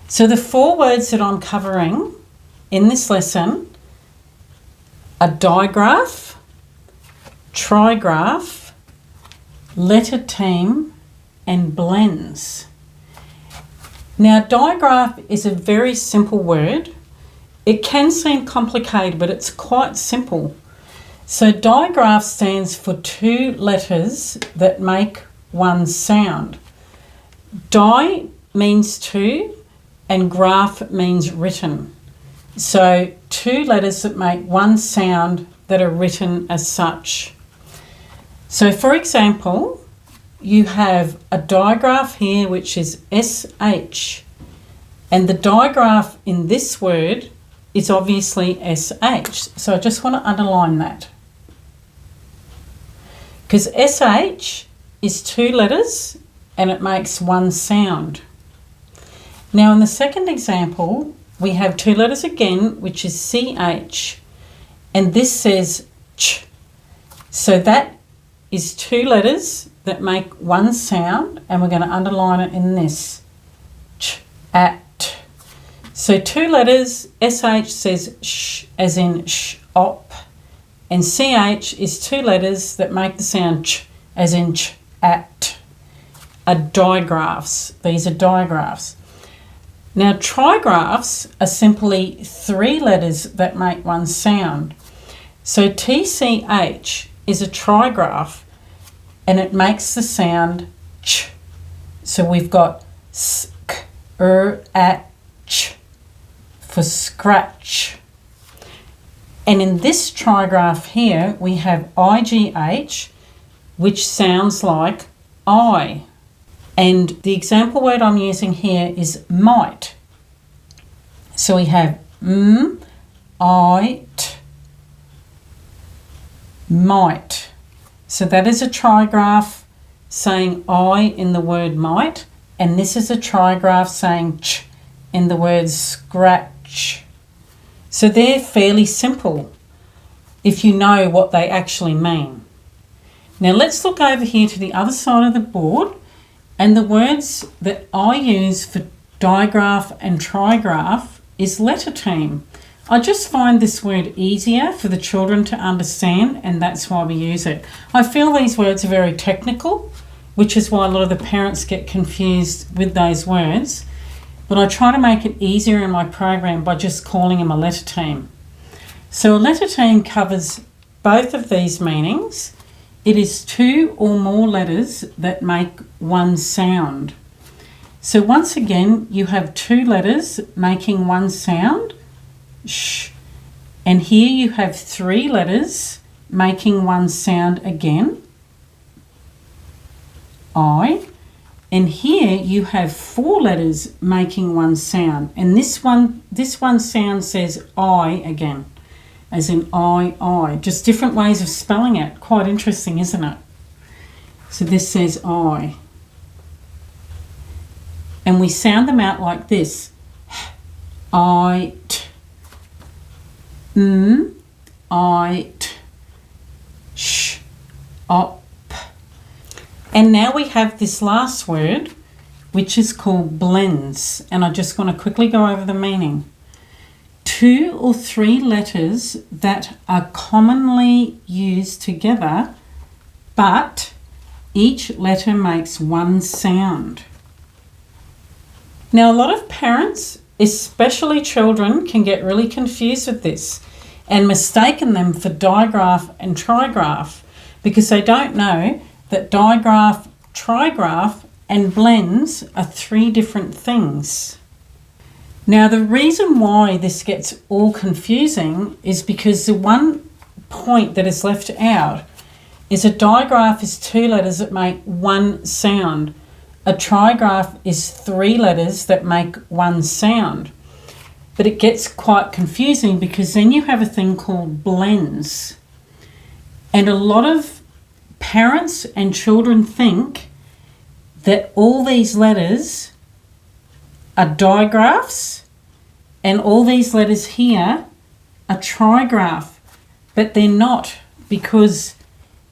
So the 4 words that I'm covering in this lesson are digraph, trigraph, letter team, and blends. Now, digraph is a very simple word. It can seem complicated, but it's quite simple. So digraph stands for 2 letters that make one sound. Di means 2 and graph means written. So 2 letters that make one sound that are written as such. So for example, you have a digraph here which is SH, and the digraph in this word is obviously SH. So I just want to underline that. Because SH is 2 letters and it makes one sound. Now in the second example, we have 2 letters again, which is CH, and this says ch. So that is 2 letters that make one sound, and we're going to underline it in this, ch, at. So 2 letters, SH says sh, as in sh, op, and CH is 2 letters that make the sound ch, as in ch, at. Are digraphs. These are digraphs. Now, trigraphs are simply 3 letters that make one sound. So TCH is a trigraph and it makes the sound ch. So we've got sk, at, ch for scratch. And in this trigraph here, we have IGH, which sounds like I. And the example word I'm using here is might. So we have I, t, might. So that is a trigraph saying I in the word might, and this is a trigraph saying ch in the word scratch. So they're fairly simple if you know what they actually mean. Now let's look over here to the other side of the board. And the words that I use for digraph and trigraph is letter team. I just find this word easier for the children to understand, and that's why we use it. I feel these words are very technical, which is why a lot of the parents get confused with those words. But I try to make it easier in my program by just calling them a letter team. So a letter team covers both of these meanings. It is 2 or more letters that make one sound. So once again, you have 2 letters making one sound, sh. And here you have 3 letters making one sound again, I. And here you have 4 letters making one sound. And this one sound says I again, as in I. Just different ways of spelling it. Quite interesting, isn't it? So this says I. And we sound them out like this. I, t. I, t. Sh, op. And now we have this last word, which is called blends. And I just want to quickly go over the meaning. 2 or 3 letters that are commonly used together, but each letter makes one sound. Now, a lot of parents, especially children, can get really confused with this and mistaken them for digraph and trigraph because they don't know that digraph, trigraph, and blends are 3 different things. Now, the reason why this gets all confusing is because the one point that is left out is a digraph is 2 letters that make one sound. A trigraph is 3 letters that make one sound. But it gets quite confusing because then you have a thing called blends. And a lot of parents and children think that all these letters are digraphs and all these letters here are trigraph, but they're not, because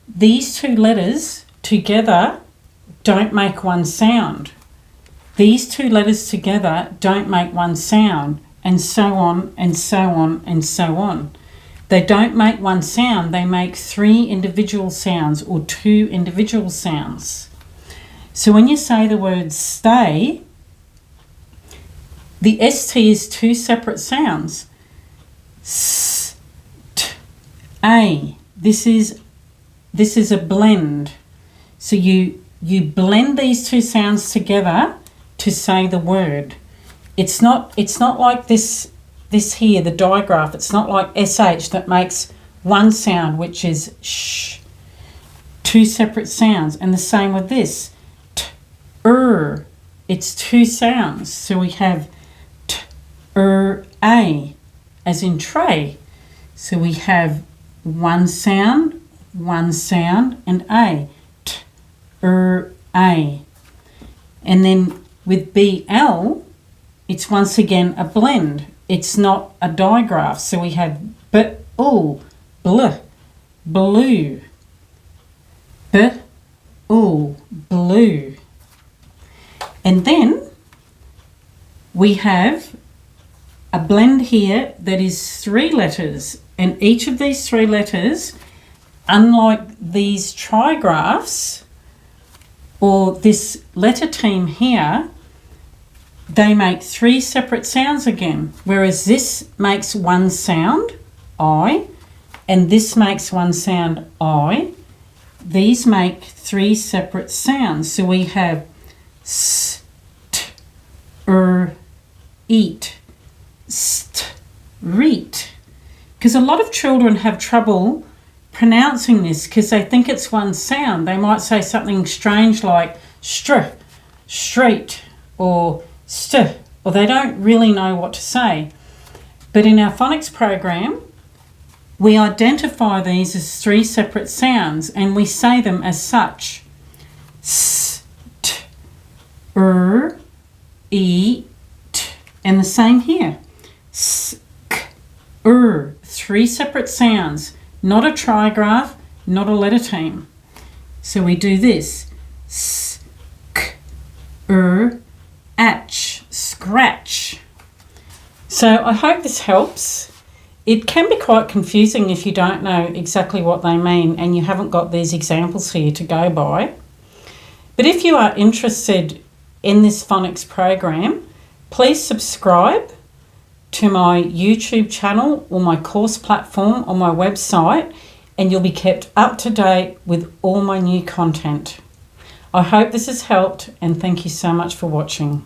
these 2 letters together don't make one sound. these two letters together don't make one sound, and so on and so on and so on. They don't make one sound, they make 3 individual sounds or 2 individual sounds. So when you say the word stay, the ST is 2 separate sounds. S, T, A. This is a blend. So you blend these 2 sounds together to say the word. It's not like this here, the digraph. It's not like SH that makes one sound, which is sh. 2 separate sounds. And the same with this. T, it's 2 sounds. So we have T, A, as in tray. So we have one sound, and A. T, A. And then with BL, it's once again a blend. It's not a digraph. So we have bl, blue. Blue. And then we have a blend here that is 3 letters. And each of these 3 letters, unlike these trigraphs or this letter team here, they make 3 separate sounds again, whereas this makes one sound, I, and this makes one sound, I. These make 3 separate sounds. So we have st, eat, reet. Because a lot of children have trouble pronouncing this because they think it's one sound. They might say something strange like street, or st, or they don't really know what to say. But in our phonics program, we identify these as 3 separate sounds and we say them as such. S, t, e, t. And the same here. S, k, 3 separate sounds, not a trigraph, not a letter team. So we do this. S, k, atch, scratch. So I hope this helps. It can be quite confusing if you don't know exactly what they mean and you haven't got these examples here to go by. But if you are interested in this phonics program, please subscribe to my YouTube channel or my course platform on my website, and you'll be kept up to date with all my new content. I hope this has helped, and thank you so much for watching.